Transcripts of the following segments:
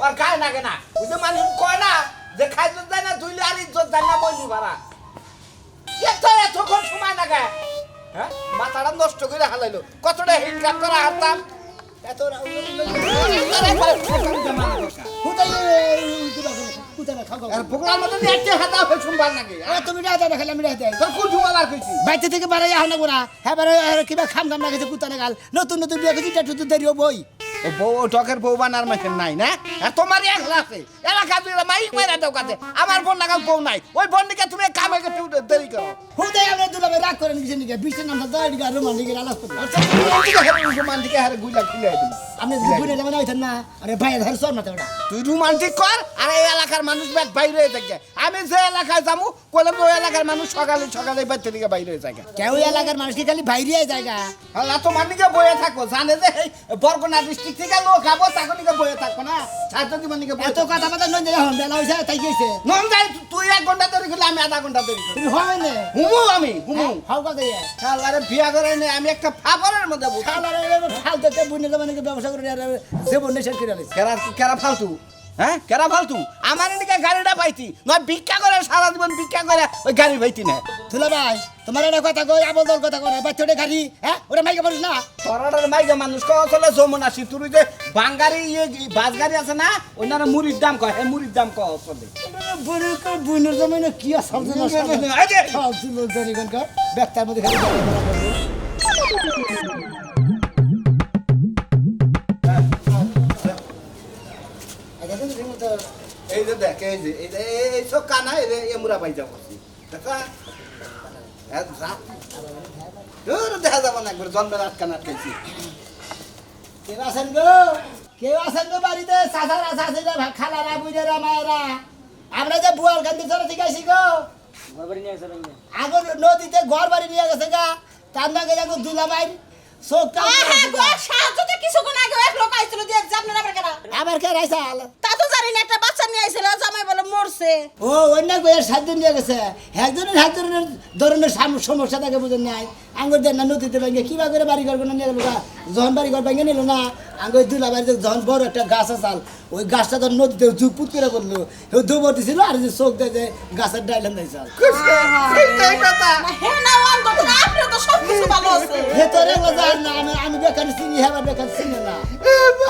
আর খায় না কেনা ওই যে মানুষ কয় না যে খাইতে যায় না তুইলে আর ইজ্জত যায় না বলবি ভাড়া এতক্ষণ সময় না গায়ে হ্যাঁ মাথাটা নষ্ট করে হালাইলো কতটা হিনকাম করা হারতাম এত পোকলার মতো একটা হাতা হয়ে শুনবার নাকি তুমি রাজা দেখালে আমি রাজা তোর কোন ঝুমাবার কইছি বাইতে থেকে বাড়াই আহ না গোরা হ্যাঁ বারে কিবা খাম খাম না গেছে কুতানে গাল নতুন নতুন বিয়ে গেছি একটু দেরি বই ও বউ টকের বউ বানার মেশিন নাই না আর তোমার একলা আছে এলাকা দুই মাইক মেরা দাও কাছে আমার বোন লাগাল বউ নাই ওই বোনকে তুমি কামে গেছে দেরি করো হুদাই আমরা দুলাবে রাগ করেন কিছু নিকে বিশের নামটা দাঁড়ি গা রোমান লিগে আলাস করব রোমান্টিকে হারে গুলা খুলে দিই আপনি যদি বুঝে যাবেন হইতেন না আরে ভাই ধর সর না তো ওটা তুই রোমান্টিক কর আর এই এলাকার মানুষ ব্যাগ বাইরে হয়ে থাকে আমি যে এলাকায় যাবো কইলাম ওই এলাকার মানুষ সকালে সকালে বাইরে থেকে বাইরে হয়ে থাকে কেউ এলাকার মানুষ কি খালি বাইরে জায়গা হ্যাঁ তোমার নিকে বয়ে থাকো জানে যে এই বরগুনা ডিস্ট্রিক্ট থেকে লোক খাবো তখন নিকে বয়ে থাকবো না ছাত্র জীবন নিকে এত কথা কথা নয় এখন বেলা হইছে তাই কইছে নন যাই তুই 1 ঘন্টা দেরি করলে আমি আধা ঘন্টা দেরি করি তুমি হয় না হুমু আমি হুমু হাও কথা ইয়া শালারে বিয়া করে নে আমি একটা ফাফরের মধ্যে বসে শালারে ফালতু বুনে জমানে ব্যবসা করে জীবন শেষ করে আলিস কেরা ফালতু হ্যাঁ কেরা ফালতু আমার এদিকে গাড়িটা পাইতি নয় ভিক্ষা করে সারা জীবন ভিক্ষা করে ওই গাড়ি পাইতি না তুলা ভাই তোমার একটা কথা কই আবল দল কথা কই বাচ্চাটা গাড়ি হ্যাঁ ওরা মাইকে বলিস না তোরার মাইকে মানুষ কো চলে যমুনা সিতুরি যে বাঙ্গারি বাস গাড়ি আছে না ওনার মুড়ির দাম কয় হ্যাঁ মুড়ির দাম কয় চলে বুনের জমানে কি আছে এই যে ফালতু লোক ধরে এখানকার ব্যক্তার মধ্যে খালি এই যে দেখ এই যে এই সব কানা এই মুরা পাই যাবো দেখা দেখা যাবো না একবার জন্মের রাত কানা খাইছি কেউ আছেন গো বাড়িতে চাচারা চাচিরা খালারা বুইরা মায়েরা আমরা যে বুয়াল কান্দি চলে ঠিক আছি গো আগর নদীতে ঘর বাড়ি নিয়ে গেছে গা তার নাকি যাবো দুলাভাই চোখ আবার কে রাইসাল ও অন্য গোয়ের 7 দিন নিয়ে গেছে একজনের ধরনের সমস্যা থাকে বুঝেন নাই আঙ্গুর দেন না নদীতে ভেঙে কিবা করে বাড়ি ঘর নিয়ে গেল গা যখন বাড়ি ঘর ভেঙে নিল না আঙ্গুর দুলাভাইয়ের যখন বড় একটা গাছ আসাল ওই গাছটা তখন নদীতে জুপুত করে করলো কেউ দুবর দিছিল আর যে চোখ দিয়ে যে গাছের ডাইলাম দিয়েছিল আমি বেকার চিনি হ্যাঁ বেকার চিনি না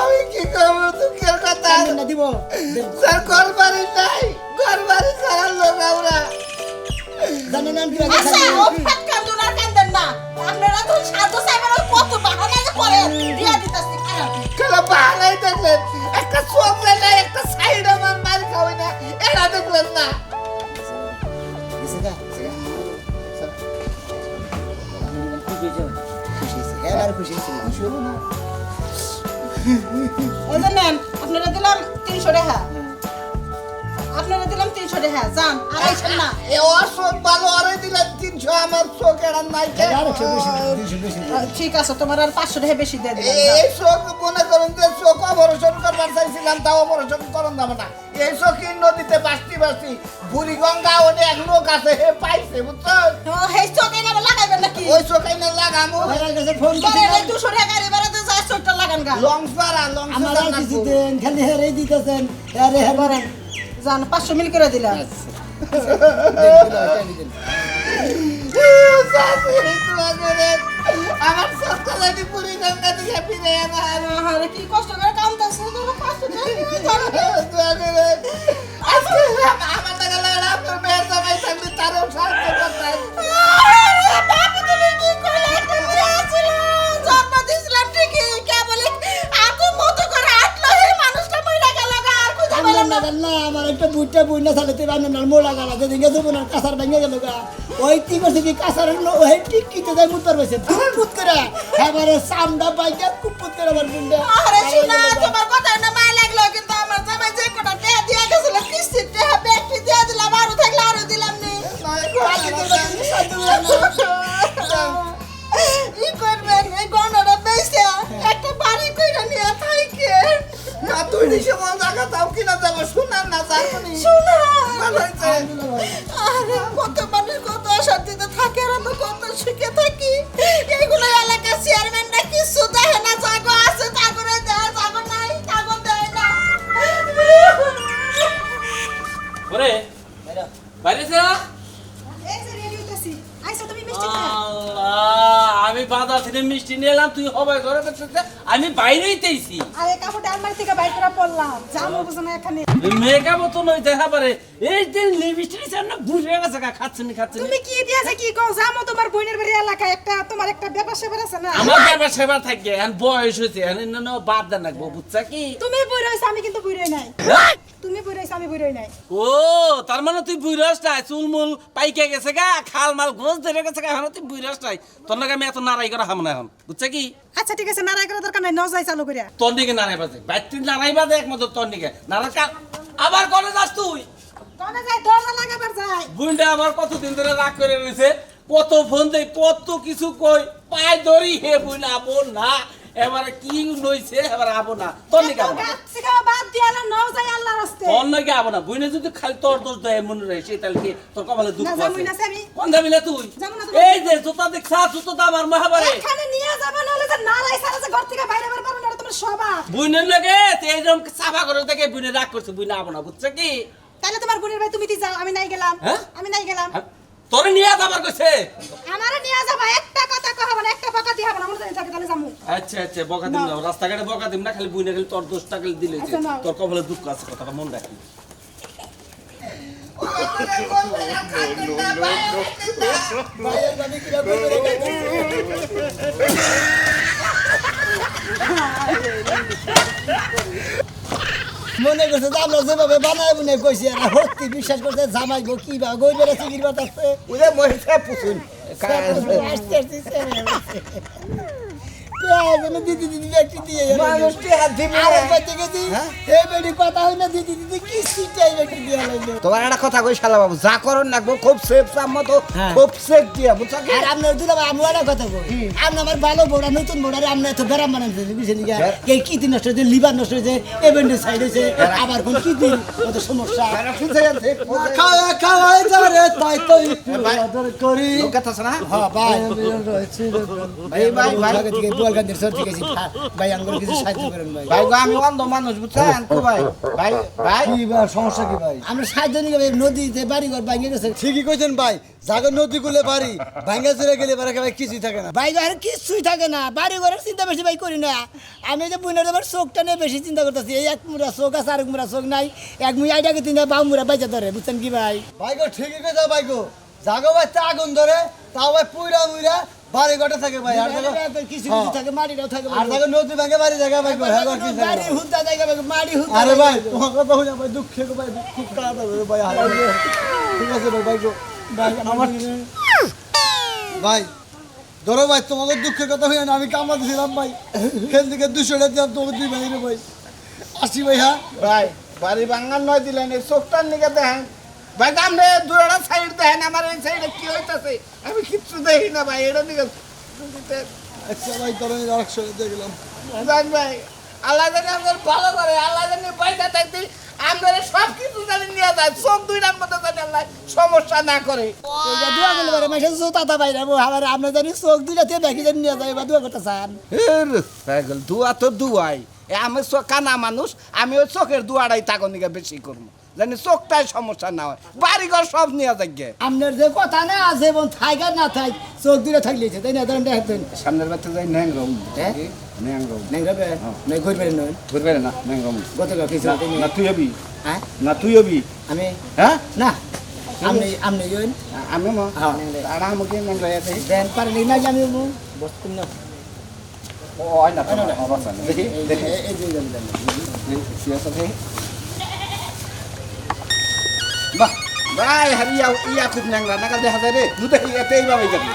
আমি কি করবো দুঃখের কথা না দিব স্যার ঘর বাড়ি নাই ঘর বাড়ি ছাড়ার লোক আমরা জানেন আমি কেন বাহানাই দেখলেন একটা চোখ না একটা সাইড আমার মার খাওয়াই না এরা দেখলেন না আপনারা দিলাম 300 টাকা যান আর আইছেন না এ অসব ভালো আরে দিলেন 300 আমার চোখ এরা নাই ঠিক আছে তোমার আর 500 টাকা বেশি দিয়ে দিলাম এই চোখ মনে করেন যে চোখ অপারেশন করবার চাইছিলাম তাও অপারেশন করন যাবে না এই চোখই নদীতে বাস্তি বুড়ি গঙ্গা ওনে এক লোক আছে হে পাইছে বুঝছো এই চোখে না লাগাইবেন নাকি ওই চোখে না লাগামু ফোন করে 200 টাকা গাড়ি ভাড়া দিয়ে যায় চোখটা লাগান গা লংস ভাড়া লংস আমার আর কিছু দেন খালি হেরে দিতেছেন আরে হেবারে জান 500 মিল করে দিলাম আমার সকালে পুরি গঙ্গা থেকে ফিরে আমার আরে কি কষ্ট করে কামতাছ আজকে আমার টাকা লাগা আপনার মেয়ের জামাই থাকলে তারও সাহায্য করতেন বাপু তুমি কি করলে একটা বিয়ে ছিল জন্ম দিছিলাম ঠিকই কেবল এত মতো করে আটলো এই মানুষটা মইরা গেল আর কোথায় পেলাম না না আমার একটা বুটটা বুইনা চালাতে পারবে না মোলা গালা যেদিন গেছে না কাঁসার ভেঙে গেল গা ওই কি করছে কি কাঁসার ওই টিকিতে যায় মুতার বসে কুপুত করে এবারে সামডা বাইকে কুপুত করে আমার বুন্ডে আরে শোনা তোমার কথা না মায়া লাগলো কিন্তু আমার জামাই যে কোটা টাকা দিয়ে গেছিল কিস্তি টাকা ব্যাগটি দিয়ে দিলাম আরো থাকলে আরো দিলাম নি ই করবেন এই গণটা বেঁচে একটা বাড়ি কইরা নিয়ে থাইকে না তুই নিশে মন জায়গা তাও কিনা যাবো শুনার না যাবনি শোনা ভালো হয়েছে আরে কত মানুষ কত অশান্তিতে থাকে আর আমরা কত সুখে থাকি এইগুলো এলাকা চেয়ারম্যানরা কিছু দেখে না জাগো আছে তাগরে দেয় জাগো নাই তাগো দেয় না বাজার থেকে মিষ্টি নিয়ে এলাম, তুই হবাই ঘরে বসেছে, আমি বাইরেই তেইছি। আরে কাপড়টা আলমারি থেকে বাইর করে পড়লাম, জামু বুঝো না এখানে। মেকআপ তো নই দেখা পারে, এই যে লিপস্টিক না ঘুরে গেছে, খাচ্ছে নি। তুমি কি দিয়েছে কি কও? জামু তোমার বোনের বাড়ি এলাকায় একটা তোমার একটা ব্যাপার সেবার আছে না? আমার ব্যাপার সেবা থাকে, এখন বয়স হয়েছে, এখন বাদ দেন রাখবো, বুঝছা কি? তুমি বুড়ো হইছো, আমি কিন্তু বুড়োই নাই। তুমি বুড়ো হইছো, আমি বুড়োই নাই। ও তার মানে তুই বুড়াস নাই, চুলমুল পাইকে গেছে গা, খাল মাল গোছ ধরে গেছে গা, এখন তুই বুড়াস নাই। তোর নাকি আমি এত নারাই করা হাম না এখন, বুঝছা কি? আচ্ছা ঠিক আছে, নারাই করার দরকার নাই, নজাই চালু করিয়া। তোর দিকে নারাই বাজে, বাইরে নারাই বাজে একমাত্র তোর দিকে নারাই কাল। আবার কলে যাস তুই? কোনে যাই, দরজা লাগাবার যাই। বুইন্ডা আবার কতদিন ধরে রাগ করে রয়েছে, কত ফোন দেই, কত কিছু কই, পায় ধরি হে বুইনা বোন না, এবারে কি নইছে, এবারে আবো না, তোর নিকে আবো না, গাছ খাওয়া বাদ দিয়া না, নজাই আল্লাহর রাস্তে। তোর নাকি আবো না। বুইনা যদি খালি তোর দোষ দেয় মনে রয়েছে, তাহলে কি তোর কপালে দুঃখ না, আছে? যাবই না, যাবি। কোন যাবি না তুই? যাবো না তো। এই যে জুতা দেখছা, জুতো তো আমার মহাবারে এখানে নিয়ে যাবে না হলে যে নারাই সারা যে ঘর থেকে বাইরে বের করবে না, এটা তোমার স্বভাব। বুইনের লাগে এইরকম চাপা করে দেখে বুইনে রাগ করছে, বুইনা আবো না, বুঝছে কি? তাহলে তোমার বোনের ভাই তুমি যাও, আমি নাই গেলাম। হ্যাঁ? আমি নাই গেলাম। তোরে নিয়ে যাবার কইছে। আমারে নিয়ে যাবা, একটা কথা কহবা না, একটা বকা দিবা না, আমরা জানি থাকে তাহলে যামু। আচ্ছা আচ্ছা, বকা দিম না, রাস্তাঘাটে বকা দিম না, খালি বুইনে খালি তোর দোষটা খালি দিলে যে আচ্ছা, নাও। তোর কপালে দুঃখ আছে, কথাটা মনে রাখবি। ভাইয়ের বাড়ি কিরকম করে গেছে? মনে করছে যে আমরা যেভাবে বানাই বুনে কইছি আর সত্যি বিশ্বাস করছে জামাইবো কি বা গই বেড়ে চিকির বাতাচ্ছে ওরে মহিষা পুতুল দিদি দিদি একটি দিয়ে মানুষটি হাত দিবি আর না। বাচ্চা গেছি এই বেড়ি কথা হয় না দিদি দিদি কি সিটাই একটি দিয়ে লাগলো তোমার একটা কথা কই শালা বাবু, যা করন লাগবো খুব সেফ মতো, হ্যাঁ। খুব সেফ দিয়া, বুঝছো কি? আর আপনার দুলা ভাই আমি একটা কথা কই আপনি আমার ভালো বড়া নতুন বড়ারে আপনি এত বেরাম বানাইছে বুঝছেন কি এই কিডনি নষ্ট হয়েছে লিভার নষ্ট হয়েছে এভেন্ডে সাইড হয়েছে আবার কোন কিডনি কত সমস্যা এরা শুনছে যাচ্ছে, খাওয়া খাওয়াই যারে তাই তো একটু অর্ডার করি লোক আছে না? হ্যাঁ ভাই ভাই, ভাই, ভাই। আগে থেকে বোয়ালগান্দের সর্দি গেছি ভাই আমার কিছু সাহায্য করেন ভাই ভাই গো, আমি অন্ধ মানুষ, বুঝছেন তো ভাই? ভাই, ভাই, কি ভাই সমস্যা কি ভাই? আমরা সাহায্য নিয়ে ভাই নদীতে বাড়ি ঘর ভাঙে গেছে ঠিকই কইছেন ভাই, জাগর নদী গুলে বাড়ি ভাঙ্গা চলে গেলে বারে ভাই কিছুই থাকে না। ভাই আর কিছুই থাকে না বাড়ি ঘরের চিন্তা বেশি ভাই করি না আমি যে বুনের আমার চোখটা নিয়ে বেশি চিন্তা করতেছি এই এক মুড়া চোখ আছে আর এক মুড়া চোখ নাই এক মুই আইটাকে তিন বাউ মুড়া বাইজা ধরে বুঝছেন কি ভাই ভাই গো ঠিকই কইছা ভাই গো, জাগো ভাই তা আগুন ধরে তাও ভাই পুইরা মুইরা বাড়ি ঘটে থাকে ভাই, আর জাগো কিছু কিছু থাকে মাটিটাও থাকে আর জাগো নদী ভাঙ্গে বাড়ি জায়গা ভাই গো, হ্যাঁ গো, কি বাড়ি থাকে? হুদ্দা জায়গা ভাই মাটি হুদ্দা আরে ভাই তোমার কথা হইনা ভাই দুঃখে গো ভাই, খুব খারাপ হবে ভাই, ঠিক আছে ভাই ভাই গো ভাই আমার ভাই ধরো ভাই তোমাদের দুঃখের কথা হইনা আমি কামড়া দিছিলাম ভাই, এখান থেকে 200 টাকা দিলাম তোমাকে দুই ভাই রে ভাই, আসি ভাই হ্যাঁ ভাই, বাড়ি ভাঙার নয় দিলেন, এই চোখটার নিকে দেখেন ভাই, আপনি দুটা সাইড দেখেন, আমার এই সাইডে কি হইতাছে আমি কিচ্ছু দেখি না ভাই, এটা দিকে আচ্ছা ভাই ধরো আরেকশো দিয়ে গেলাম। জান ভাই, আল্লাহ জানি আমাদের ভালো করে, আল্লাহ জানি পয়সা থাকতে আমাদের সব কিছু জানি নিয়ে যায়, চোখ দুইটার মধ্যে জানি আল্লাহ সমস্যা না করে। এইটা দোয়া করলে পারে মাসে জুতা বাইরে আবার আপনি জানি চোখ দুইটাতে দেখি জানি নিয়ে যায় বা দোয়া করতে চান দুয়া তো দুয়াই, আমি কানা মানুষ, আমি ওই চোখের দুয়াটাই তাকে নিকে বেশি করবো, জানি চোখটাই সমস্যা না হয়, বাড়ি ঘর সব নিয়ে যাই। আপনার যে কথা না আছে এবং থাইকার না থাই চোখ দুটো থাকলেছে তাই না ধরেন দেখেন সামনের বাচ্চা যাই ন্যাংরম, ন্যাংরম নেংরাবে নেই ঘুরবেন নয় ঘুরবে না, ন্যাংরম গতকাল কিছু না, তুই হবি হ্যাঁ না, তুই হবি আমি হ্যাঁ, না আপনি আপনি গেলেন আমি হ্যাঁ। আর আমাকে ন্যাংরা আছে দেন পারেন না যে আমি বসতুম না ও হয় না, অবস্থা দেখি দেখি এই যে দেন বাহ ভাই, হারিয়া ইয়া খুব ন্যাংরা নাকাল দেখা যায় রে, দুটো ইয়াতে এইভাবে যাবে।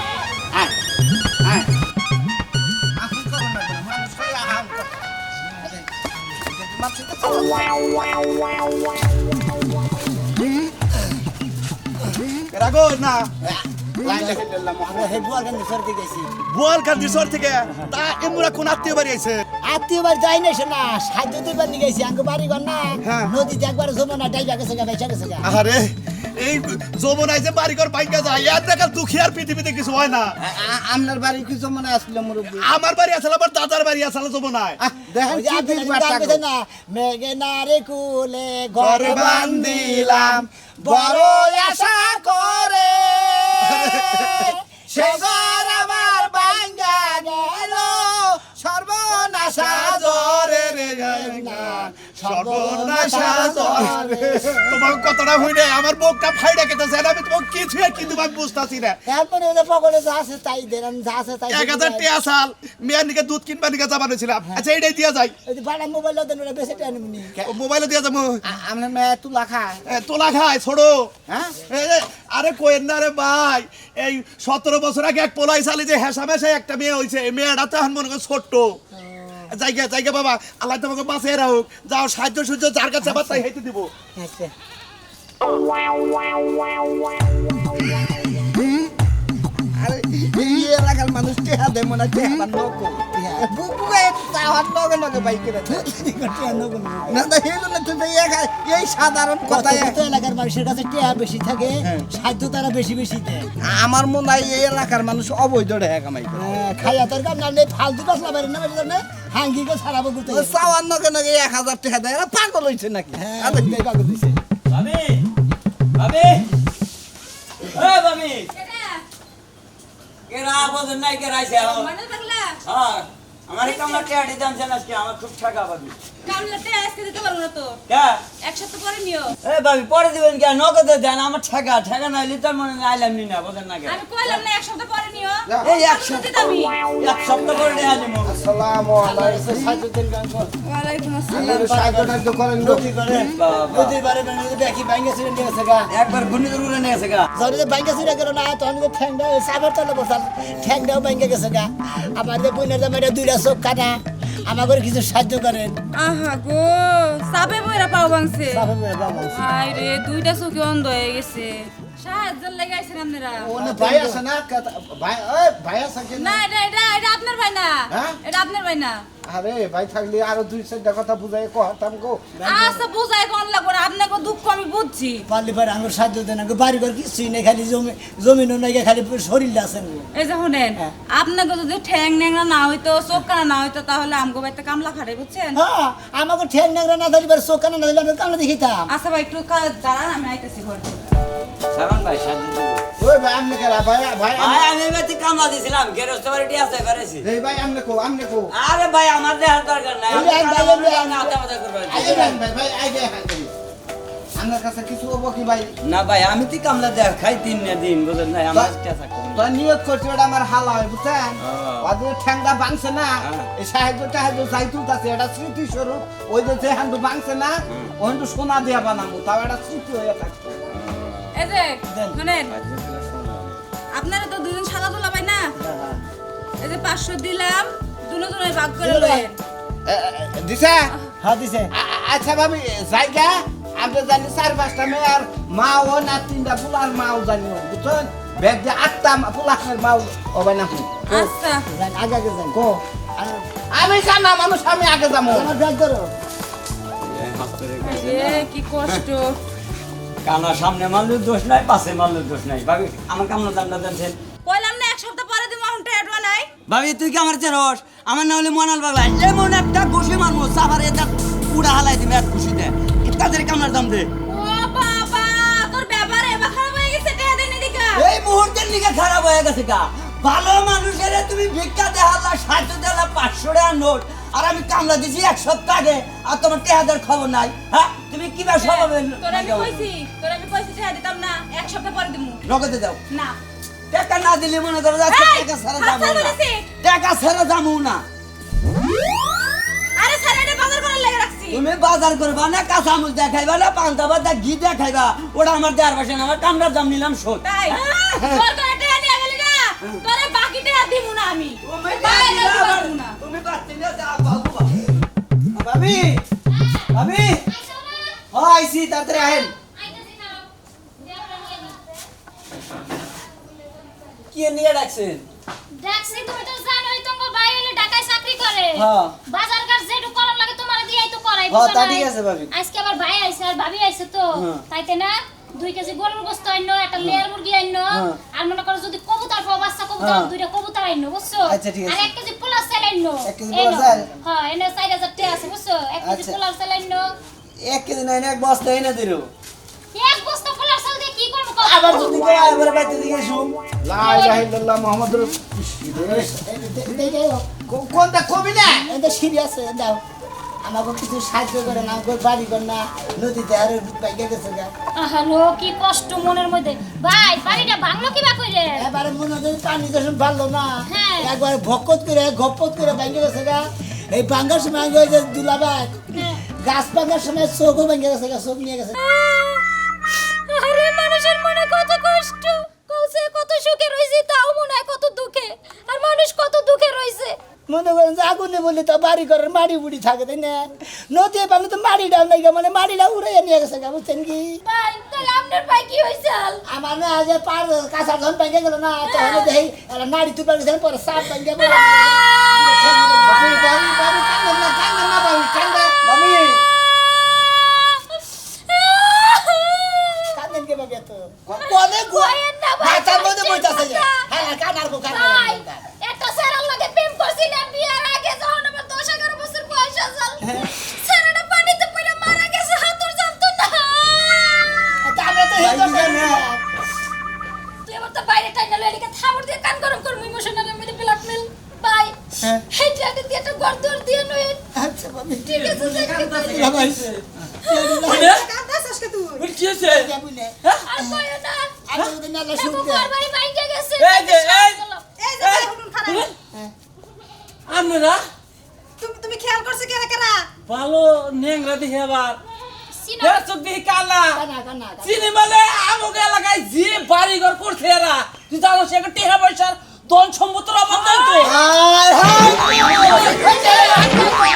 আয় আয় রাগো না আমরা হে বুয়ার গান সরতে গেছি বোয়াল কান্দি সর থেকে তা এমুরা কোন আত্মীয় বাড়ি আইছে? আত্মীয় বাড়ি যাই না শোনা সাহায্য দুইবার নিয়ে গেছি আঙ্গ বাড়ি ঘর না হ্যাঁ। নদীতে একবার জমনা ডাইবা গেছে গা বেচা গেছে গা আরে এই যমুনায় যে বাড়িঘর ভাঙ্গা যায় এর দেখা দুঃখী আর পৃথিবীতে কিছু হয় না। আপনার বাড়ি কি জমানে আসলে মুরব্বী? আমার বাড়ি আসলে আমার দাদার বাড়ি আসলে যমুনায়। দেখেন ওই যে কি আপনি দিন গান বার্তা গেছেন গো। না মেঘে নারে কুলে ঘর ঘর বান্ধিলাম বড় আশা করে, সে ঘর আমার ভাঙ্গা সর্বনাশা জরে। তোমার কথাটা হইলে আমার মুখটা ফাইডা কেটেছে আমি তোমাকে কিছু কিন্তু আমি বুঝতাছি না তারপরে ওদের পকেটে যা আছে তাই দেন আমি যা আছে তাই 1000 টাকা সাল মেয়ের নিকে দুধ কিনবার নিকে যাবানো ছিলাম আচ্ছা এইটাই দিয়া যায় এই যে বাড়া মোবাইল দেন ওরা বেশি টাকা নেবনি মোবাইলে দিয়া যাবো আমরা মেয়ে তুলা খায় তোলা খায় ছোড়ো হ্যাঁ আরে কোয়েন না রে ভাই এই 17 বছর আগে এক পোলাই চালি যে হেসামেশায় একটা মেয়ে হইছে এই মেয়েটা তো এখন মনে করো ছোট্ট জায়গা জায়গা বাবা আল্লাহ তোমাকে বাঁচিয়ে রাখুক যাও সাহায্য সূর্য যার কাছে আবার তাই হেঁটে দিব আচ্ছা আরে এই এলাকার মানুষ টেহা দেয় মনে হয় টেহা নকো বুকুয়ে চাওয়ার নগে নগে বাইকে না না এই জন্য তুই এই সাধারণ কথা কত এলাকার মানুষের কাছে টিয়া বেশি থাকে সাহায্য তারা বেশি বেশি দেয় আমার মনে হয় এই এলাকার মানুষ অবৈধ টেহা কামাই করে খাইয়া তোর কাম না নেই ফালতু কাজ লাগাই না বেশি না হাঙ্গি কে ছাড়াবো করতে চাওয়ার নগে নগে 1000 টাকা দেয় এরা পাগল হইছে নাকি হ্যাঁ এই কাগজ দিছে ভাবি ভাবি এ ভাবি কেরা বদন নাই কেরাইছে মানে পাগলা হ্যাঁ আমার কামলা টেডি জানছেন আজকে আমার খুব টাকা ভাবি কামলাতে আজকে দিতে পারবো না তো কে এক সপ্তাহ পরে নিও এ ভাবি পরে দিবেন কে নগদে দেন আমার টাকা টাকা নাইলে তার মনে আইলাম নি না বলেন না কে আমি কইলাম না এক সপ্তাহ পরে নিও এই এক সপ্তাহ আমি এক সপ্তাহ পরে দেয়া দিব আসসালামু আলাইকুম সাহায্য দেন গান ওয়ালাইকুম আপনারা সাহায্য করেন গতি করে প্রতিবারে মানে দেখি ব্যাংকে ছিলেন ঠিক আছে গা একবার ঘুরনি দূরে নিয়ে গেছে গা যখন যে ব্যাংকে ছিলেন গেল না তখন যে ঠ্যাংটা সাবার তলে বসাল ঠ্যাংটাও ব্যাংকে গেছে গা আমার যে বইনের জামাইটা 2টা চোখ কাটা আমাকে কিছু সাহায্য করেন আহা গো সাবে বইরা পাও ভাঙছে সাফে বলে বাবা হাই রে দুইটা চোখে অন্ধ হয়ে গেছে সাহায্য লাগাইছেন আপনারা ওনে ভাই আছে না ভাই ওই ভাই আছে কি না এটা আপনার ভাই না হ্যাঁ? এটা আপনার ভাই না আরে ভাই থাকলে আরো 2-4টা কথা বুঝাই কহতাম গো আচ্ছা বুঝাই কোন লাগবে না আপনাকে দুঃখ আমি বুঝছি পারলে পারে আমার সাহায্য দেন আগে বাড়ি ঘর কিছুই নেই খালি জমিনও নাই খালি শরীর আছেন এই যে শুনেন হ্যাঁ। আপনাকে যদি ঠ্যাং ন্যাংরা না হইতো চোখ কানা না হইতো তাহলে আমগো বাড়িতে কামলা খাটাই বুঝছেন হ্যাঁ আমাকে ঠ্যাং ন্যাংরা না ধরিবার চোখ কানা না ধরলে আমি কামড়ে দেখিতাম আচ্ছা ভাই একটু দাঁড়ান আমি আইতেছি ঘর সালাম ভাই সাহায্য দিব ওই ভাই আমনে কেরা ভাই ভাই ভাই আমি এবারে কামলা দিছিলাম গেরস্ত বাড়িটি আছে পারেছি এই ভাই আমনে কো আরে ভাই আমার দেহার দরকার নাই এই ভাই, ভাই, ভাই, না আতা মাতা করবে আগে ভাই আগে আমার কাছে কিছু হবো কি ভাই না ভাই আমি তো কামলা দেখ খাই 3 দিন বুঝলেন না আমার টাকা কম তো নিয়োগ করছে ওটা আমার হালা হয় বুঝছেন হ্যাঁ। ওদের ঠ্যাংটা ভাঙছে না হ্যাঁ। এই সাহায্য যাই তুলতেছে এটা স্মৃতি স্বরূপ ওই যে হান্ডু ভাঙছে না ওই হান্ডু সোনা দিয়া বানাবো তাও এটা স্মৃতি হয়ে থাকবে এই যে শুনেন আপনারা তো দুজন সাদা তোলা পাই না এই যে 500 দিলাম দুজনে ভাগ করে লয়েন দিছে হ্যাঁ দিছে আচ্ছা ভাবি জায়গা আমরা জানি 4-5টা মেয়ে আর মা ও না 3টা ফুলার মাও জানি বুঝছেন ব্যাগ যে 8টা ফুলার মাও হবে না আচ্ছা যান, আগে আগে যান কো আমি জানা মানুষ আমি আগে যাবো আমার ব্যাগ ধরো এ কি কষ্ট কানা সামনে মারলে দোষ নাই পাশে মারলে দোষ নাই ভাবি আমার কামলা দামটা দেন কইলাম না এক সপ্তাহ পরে দিমু এখন টেটওয়া নাই ভাবি তুই কি আমার চেরস আমার না হলে মনাল বাগলা এমন একটা ঘুষি মারবো সাফারে এটা পুরা হালাই দিবে এক ঘুষিতে তাদের কামলার দাম দে ও বাবা তোর ব্যাপারে এবার খারাপ হয়ে গেছে টেয়া দেনি দিকা এই মুহূর্তের লিগে খারাপ হয়ে গেছে গা ভালো মানুষের তুমি ভিক্ষা দেহালা সাহায্য দেহালা 500 টাকা নোট আর আমি কামলা দিছি 1 সপ্তাহ আগে আর তোমার টেহাদের খবর নাই হ্যাঁ তুমি কিবা স্বভাবে তোর আমি কইছি টেয়া দিতাম না এক সপ্তাহ পরে দিমু নগদে দাও না টাকা না দিলে মনে করো আজকে এই, টাকা ছাড়া হাত যাবো ছাড়া না দিছি। টাকা ছাড়া যাবো না আরে স্যার বাজার করার লাগে রাখছি তুমি বাজার করবা না কাঁচামুচ দেখাইবা না পান্তা ভাত ঘি দেখাইবা ওটা আমার দেওয়ার পাশে না আমার কামড়ার দাম নিলাম শোধ তাই তোর করে টেয়া নিয়ে গেলি না তোরে বাকি টেয়া দিমু না আমি বাইরে দিমু না তুমি পাচ্ছি না যা বাবু ভাবি ভাবি আইছি তাড়াতাড়ি আহেন কি নিয়ে ডাকছেন দেখছি তুমি তো জানোই তোমার ভাই হলে ঢাকায় চাকরি করে হ্যাঁ। বাজার ঘাট যেটু করার লাগে তোমার দিয়াই তো করাই হ্যাঁ, বুঝছো তা না? ঠিক আছে ভাবি। আজকে আবার ভাই আইছে আর ভাবি আইছে তো হ্যাঁ। তাইতে না 2 কেজি গরুর গোশত আইনো একটা লেয়ার মুরগি আইনো হ্যাঁ। আর মনে করো যদি কবুতর পাও বাচ্চা কবুতর হ্যাঁ। 2টা কবুতর আইনো বুঝছো আচ্ছা, ঠিক আছে। আর 1 কেজি পোলাও চাল আইনো 1 কেজি পোলাও চাল? হ্যাঁ এনে 4000 টাকা আছে বুঝছো 1 কেজি আচ্ছা। পোলাও চাল আইনো 1 কেজি নাই না এক বস্তা এনে দিলো এক বস্তা পোলাও চাল দিয়ে কি করব আবার যদি কই আবার বাইতে দিকে শুম লা ইলাহা ইল্লাল্লাহ মুহাম্মাদুর দেখে কোনটা কবি না এটা সিরিয়াস দাও আমাকে কিছু সাহায্য করেন, আমাকে বাড়ি ঘর না নদীতে আর বাইকে গেছে গা। আহালো কি কষ্ট মনের মধ্যে ভাই বাড়িটা ভাঙলো কিবা কইরে এবারে মনে হয় পানি যখন ভালো না, হ্যাঁ। একবার ভক্কত করে গপ্পত করে বাইকে গেছে গা। এই ভাঙ্গার সময় আগে ওই যে দুলাবাই গাছ ভাঙ্গার সময় চোখও ভেঙে গেছে গা, চোখ নিয়ে গেছে। আরে মানুষের মনে কত কষ্ট কইছে কত সুখে রইছে তাও মনে হয় কত দুঃখে আর মানুষ কত দুঃখে রইছে মনে করেন যে আগুনে বললে তো বাড়ি ঘরের মাড়ি বুড়ি থাকে, তাই না? নদী পানি তো মাড়িটা নাই গা, মানে মাড়িটা উড়ে নিয়ে গেছে গা, বুঝছেন কি? ভাই তাহলে আপনার ভাই কি হইছে আমার না আজ পার কাঁচা ধন ভেঙে গেল না, তখন দেখি নাড়ি তুলে গেছে পরে সাপ ভেঙে পড়ে। বাবু কান্দেন না বাবু, কান্দে বাবু। কাঁদেন কে বাবা তো? কোনে গো কইেন না ভাই মাথার মধ্যে বইতাছে যে। হ্যাঁ কানার গো ভাই কানার। একটা সেরার লাগে প্রেম করছিলাম বিয়ার আগে যখন আমার 10-11 বছর বয়স আছিল সেরাটা পানিতে পড়ে মারা গেছে হাতুর জানতো না তাহলে তো এই কথা না। তুই আমার তো বাইরে টাইনা লইলিকে থাবড় দিয়ে কান গরম করমু ইমোশনাল মধ্যে ব্ল্যাকমেল ভাই হেইটা দিয়ে একটা গর্দর দিয়ে নই আচ্ছা বাবা ঠিক আছে কাঁদাছিস কে তুই? ওই কি হয়েছে বুঝলে আর কইও না আমি তো না দেখো শুনতে ঘর বাড়ি ভাঙে গেছে এই যে, এই। এই যে ভাই হুডুন খারাপ। আপনারা তুমি খেয়াল করছো কেরা কেরা? ভালো নেংরা দেখে আবার সিনা এরা চোখ দেখি কালা কানা কানা চিনি বলে আমাকে এলাকায় যে বাড়ি ঘর করছে এরা তুই জানো সে একটা টেহা পয়সার ধন সম্পত্তির অভাব নাই তো হায় হায়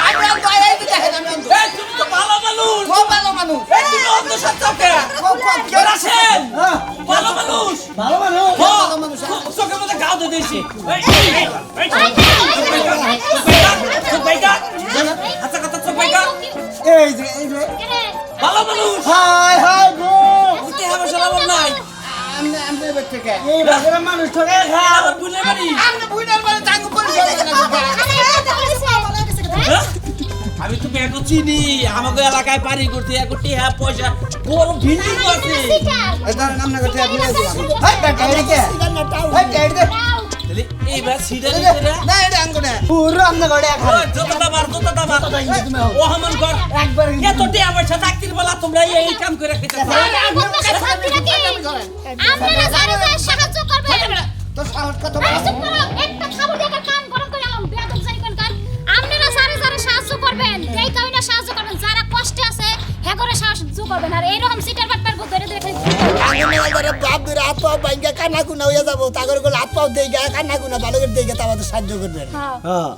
আমরা তো এই তো দেখেন আমি অন্ধ। এই তুমি তো ভালো মানুষ খুব ভালো মানুষ। এই তুমি অন্ধ সত্যাকে খুব কম কে কেন আছেন ভালো মানুষ ভালো মানুষ হ্যাঁ, ভালো মানুষ। চোখের মধ্যে গাও দিয়ে দিয়েছি আচ্ছা কথা চোখ বাইকা এই যে ভালো মানুষ হায় হায় গো টেহা পয়সার অভাব নাই আমনে আমনে বেট থেকে এই বাজারের মানুষ ঠকে খায়। আমার বুঝলে পারি আমনে বুইনার মানে টাঙ্গু পরিচয় দেন না। আমি তো ব্যাগ চিনি আমাকে এলাকায় বাড়ি করতে এক টেহা পয়সা বড় বিল্ডিং আছে এই ধরেন আমনে কথা আপনি দিলাম। হাই বেটা এদিকে হাই গাইড দে। তাহলে এইবার সিডা এই দিতে যে, না এটা আঙ্গুনে পুরো আমনে গড়ে এখন যতটা বার ও হামান কর একবার এত টেহা পয়সা চাকরির বেলা তোমরা এই কাম করে খেতে পারো আপনারা জানো যে সাহায্য করবেন তো সাহস কত আরে চুপ করো একটা থাবড় দিয়ে কান গরম করে আলাম বেয়াদব জানি কোন কান আপনারা যারা সাহায্য করবেন এই কাউনা সাহায্য করবেন যারা কষ্টে আছে হ্যাঁ করে সাহায্য করবেন আর এইরকম সিটার বাটপার গো ধরে ধরে আঙ্গুনে ধরে বাপ ধরে হাত পাও বাইঙ্গা কানা কুনা হয়ে যাবো তাগর গুলো হাত পাও দেই গা কানা কুনা ভালো করে দেই গা তা আমাদের সাহায্য করবেন। হ্যাঁ হ্যাঁ